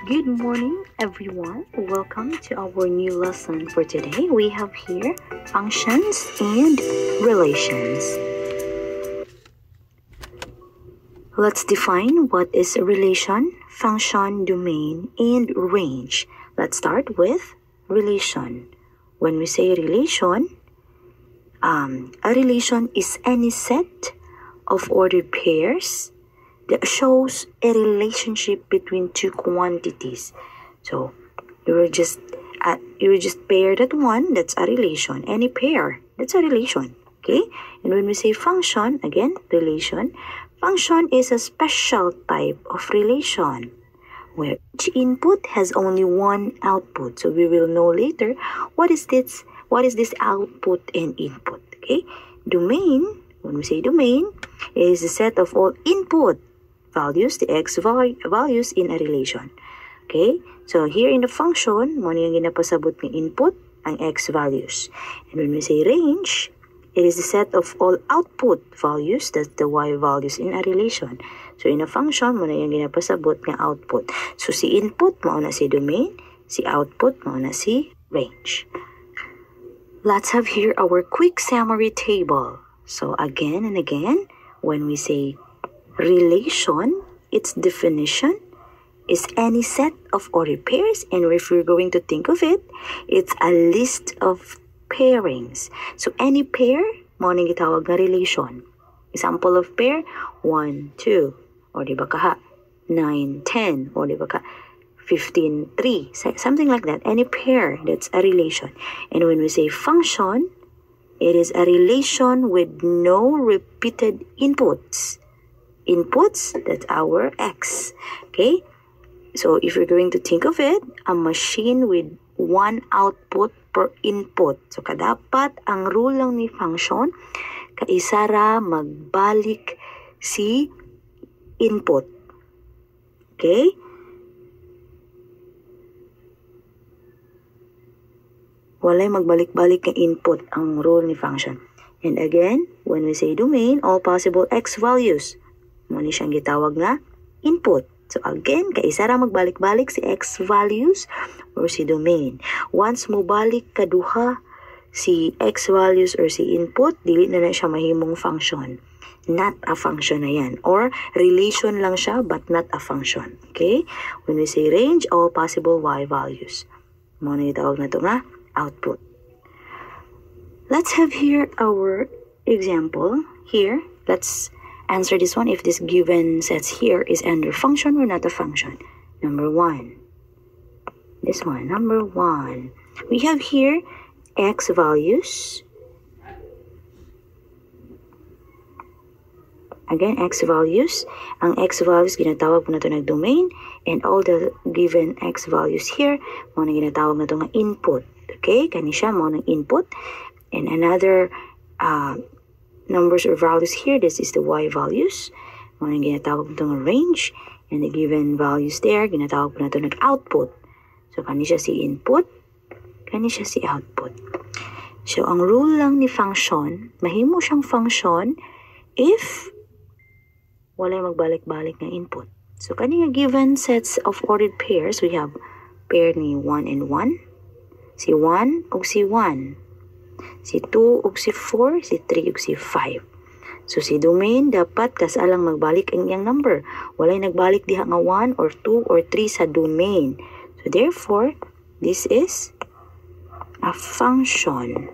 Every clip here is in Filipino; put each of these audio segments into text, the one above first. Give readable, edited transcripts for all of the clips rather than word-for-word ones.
Good morning, everyone. Welcome to our new lesson for today. We have here functions and relations. Let's define what is a relation, function, domain, and range. Let's start with relation. When we say relation, a relation is any set of ordered pairs that shows a relationship between two quantities. So you will just pair that one, that's a relation. Any pair, that's a relation. Okay? And when we say function, again, relation, function is a special type of relation where each input has only one output. So we will know later what is this output and input. Okay? Domain, when we say domain, is a set of all input values, the x values in a relation. Okay? So here in the function, mo yung ginapasabot ng input, ang x values. And when we say range, it is the set of all output values, that's the y values in a relation. So in a function, mo yung ginapasabot ng output. So si input, mo na si domain, si output, mo na si range. Let's have here our quick summary table. So again and again, when we say relation, its definition is any set of ordered pairs, and if we're going to think of it, it's a list of pairings. So any pair, mo nang gitawag na relation. Example of pair, 1, 2, or di ba ka 9, 10, or di ba ka 15, 3, something like that. Any pair, that's a relation. And when we say function, it is a relation with no repeated inputs. Inputs, that's our x. Okay? So if you're going to think of it, a machine with one output per input. So kadapat ang rule lang ni function, kaisa ra magbalik si input. Okay? Walay magbalik-balik ng input ang rule ni function. And again, when we say domain, all possible x values, muna siyang gitawag na input. So again, kaisa ra magbalik-balik si x values or si domain. Once mo balik kaduha si x values or si input, dili na siya mahimong function. Not a function na yan. Or relation lang siya but not a function. Okay? When we say range, all possible y values. Muna gitawag na ito nga output. Let's have here our example. Here, let's answer this one if this given sets here is under function or not a function. Number 1. This one, number 1. We have here x values. Again, x values. Ang x values, ginatawag po na ito na domain. And all the given x values here, mo na ginatawag na ito nga input. Okay? Kani siya, mo ng input. And another numbers or values here, this is the y values. Mo na ginatawag na ito nga range. And the given values there, ginatawag po na ito ng output. So, kani siya si input. Kani siya si output. So, ang rule lang ni function, mahimo siyang function if walay magbalik-balik ng input. So, kani nga given sets of ordered pairs, we have pair ni 1 and 1. Si 1 o si 1. Si 2 o si 4, si 3 o si 5. So, si domain, dapat kasalang magbalik ang iyang number. Walay nagbalik diha nga 1 or 2 or 3 sa domain. So, therefore, this is a function.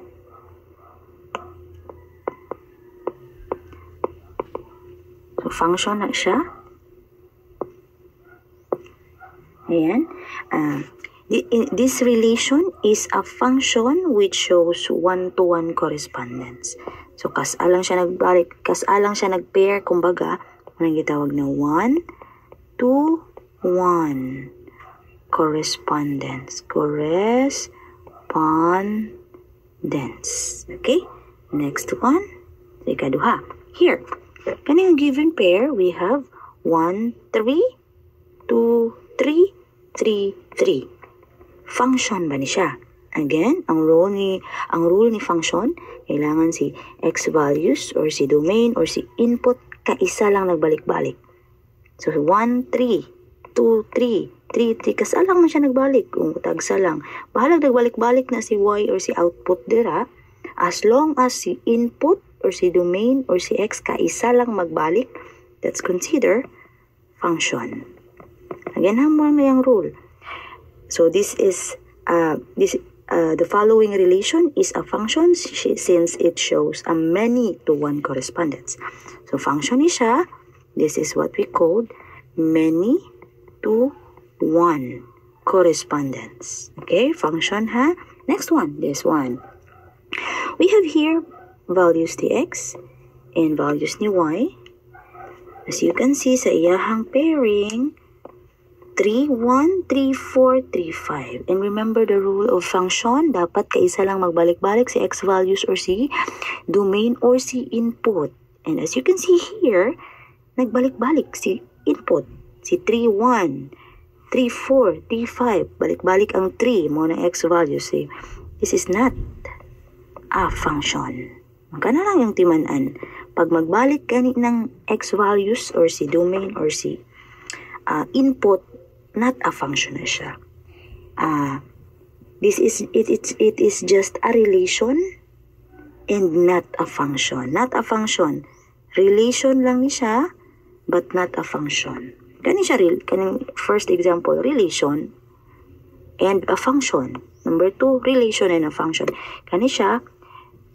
So, function na siya. Ayan. This relation is a function which shows one-to-one correspondence. So, kasalang siya nagbalik, kasalang siya nagpair, kumbaga, anong gitawag na 1 to 1 correspondence. Correspondence. Okay? Next one, ikaduha. Here, kaning given pair, we have 1, 3, 2, 3, 3, 3. Function ba ni siya? Again, ang rule ni function, kailangan si x values or si domain or si input, kaisa lang nagbalik-balik. So, 1, 3. 2, 3. 3, 3. Kasalang man siya nagbalik. Kung tagsalang. Bahalag nagbalik-balik na si y or si output dira. As long as si input or si domain or si x kaisa lang magbalik, that's consider function. Again, hamon na yung rule. So this is the following relation is a function since it shows a many to one correspondence. So function is siya. This is what we called many to one correspondence. Okay, function ha. Next one, this one. We have here values ni x and values ni y. As you can see sa iyahang pairing, 3, 1, 3, 4, 3, 5. And remember the rule of function, dapat kaisa lang magbalik-balik si x values or si domain or si input. And as you can see here, nagbalik-balik si input, si 3, 1, 3, 4, 3, 5. Balik-balik ang 3, mo na x values. This is not a function. Maka na lang yung timanan. Pag magbalik gani ng x values or si domain or si input, not a function na siya. It is just a relation and not a function. Not a function. Relation lang ni siya, but not a function. Kani siya kaning first example, relation and a function. Number 2, relation and a function. Kani siya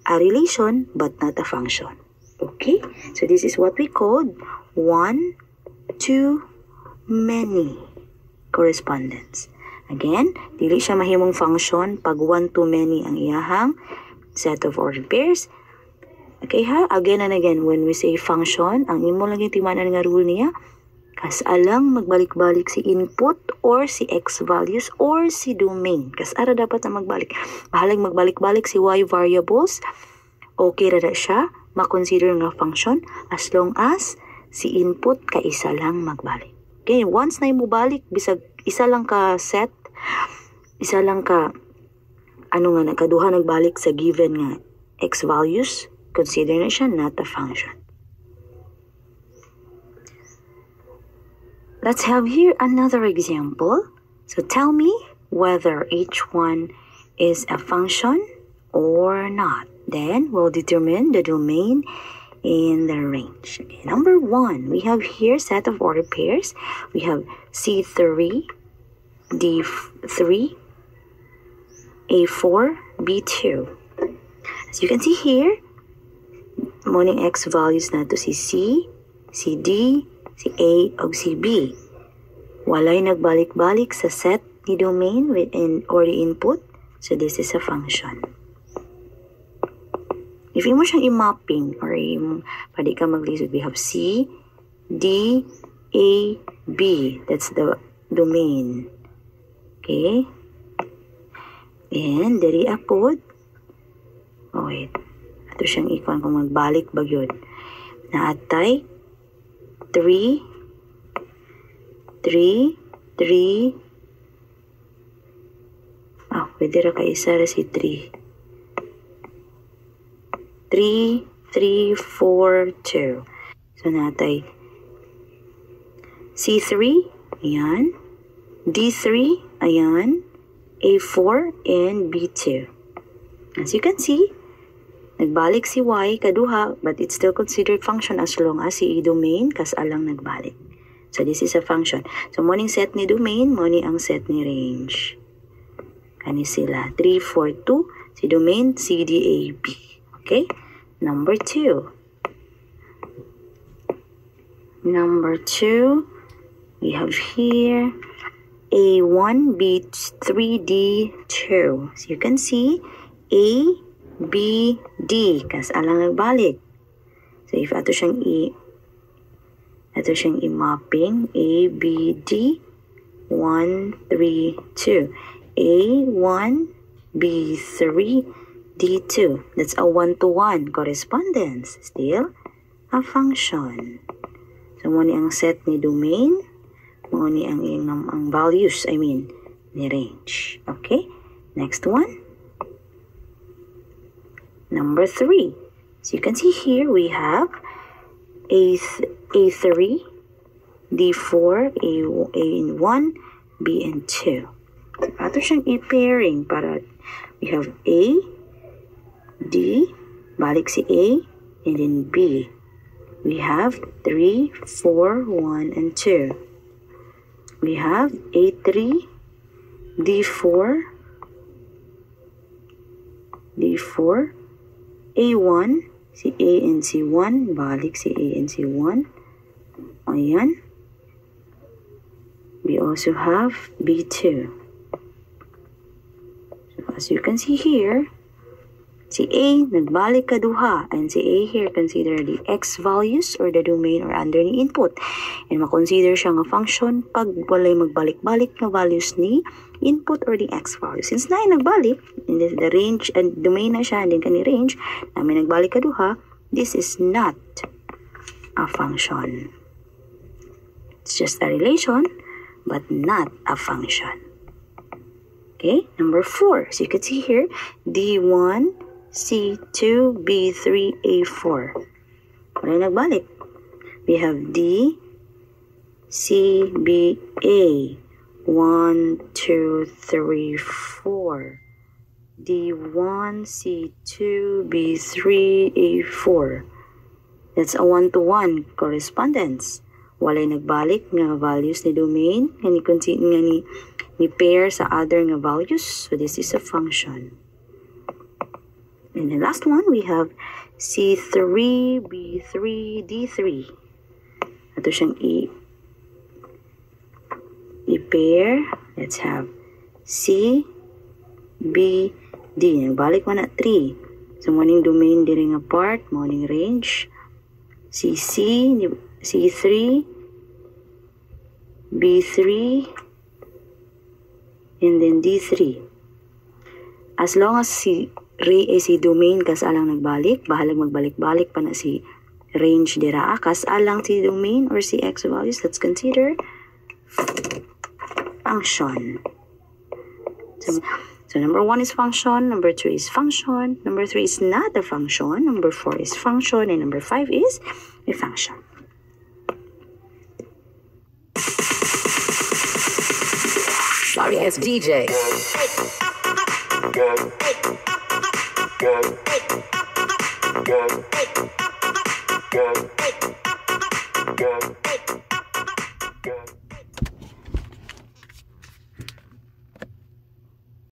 a relation but not a function. Okay? So this is what we call one to many correspondence. Again, dili siya mahimong function pag one to many ang iyahang set of ordered pairs. Okay ha? Again and again, when we say function, ang imo lang yung timanan nga rule niya, kasalang magbalik-balik si input or si x values or si domain. Kasara dapat na magbalik. Bahalag magbalik-balik si y variables, okay ra siya, makonsider nga function as long as si input kaisa lang magbalik. Okay, once na imubalik, bisag isa lang ka set, isa lang ka, nagkaduha nagbalik sa given nga x values, consider na siya not a function. Let's have here another example. So tell me whether each one is a function or not. Then we'll determine the domain in the range. Okay, number 1, we have here set of ordered pairs. We have C3, D3, A4, B2. As you can see here, morning x values na to si C, si D, si A, o si B. Walay nagbalik-balik sa set ni domain within or the input. So this is a function. If mo siyang i-mapping or pwede ka maglisod, we have C, D, A, B. That's the domain. Okay? And diri apod. Oh wait. Ito siyang ikon kung magbalik ba yun. Naatay 3, 3, 3. Pwede ra ka isa ra si 3. 3, 3, 4, 2. So, natay C3, ayan. D3, ayan. A4, and B2. As you can see, nagbalik si Y kaduha, but it's still considered function as long as si domain kasalang nagbalik. So, this is a function. So, morning set ni domain, morning ang set ni range. Kani sila. 3, 4, 2. Si domain, C, D, A, B. Okay, number 2. Number 2, we have here A1, B3, D2. So you can see A, B, D. Kas alang nagbalik. So if ato siyang i-mapping A, B, D, 1, 3, 2. A1, B3, D2. That's a one-to-one correspondence. Still a function. So, muna ang set ni domain. Muna ang values, ni range. Okay? Next one. Number 3. So, you can see here we have A3, D4, A in 1, B in 2. So, ato siyang i-pairing para we have A, D, balik si A, and then B. We have 3, 4, 1, and 2. We have A3, D4, D4, A1, si A and C1, balik si A and C1. Ayan. We also have B2. So as you can see here, si A, nagbalik kaduha. And si A here, consider the X values or the domain or under ni input. And makonsider siya nga function pag walay magbalik-balik nga values ni input or the X value. Since na nagbalik, and the range and domain na siya, and then kani range, namin nagbalik kaduha, this is not a function. It's just a relation, but not a function. Okay, number 4. So you can see here, D1, C2, B3, A4. Wala nagbalik. We have D, C, B, A. 1, 2, 3, 4. D1, C2, B3, A4. That's a 1-to-1 correspondence. Walay nagbalik nga values ni domain nga ni pair sa other nga values. So this is a function. And the last one, we have C3, B3, D3. Ito siyang i-pair. Let's have C, B, D. Nagbalik mo na 3. So, morning domain diri nga part, morning range. C3, B3, and then D3. As long as si domain kas alang nagbalik, bahalag magbalik-balik pa na si range dira. Kas alang si domain or si X values, let's consider function. So number 1 is function, number 2 is function, number 3 is not a function, number 4 is function, and number 5 is a function. Sorry, it's DJ. Good.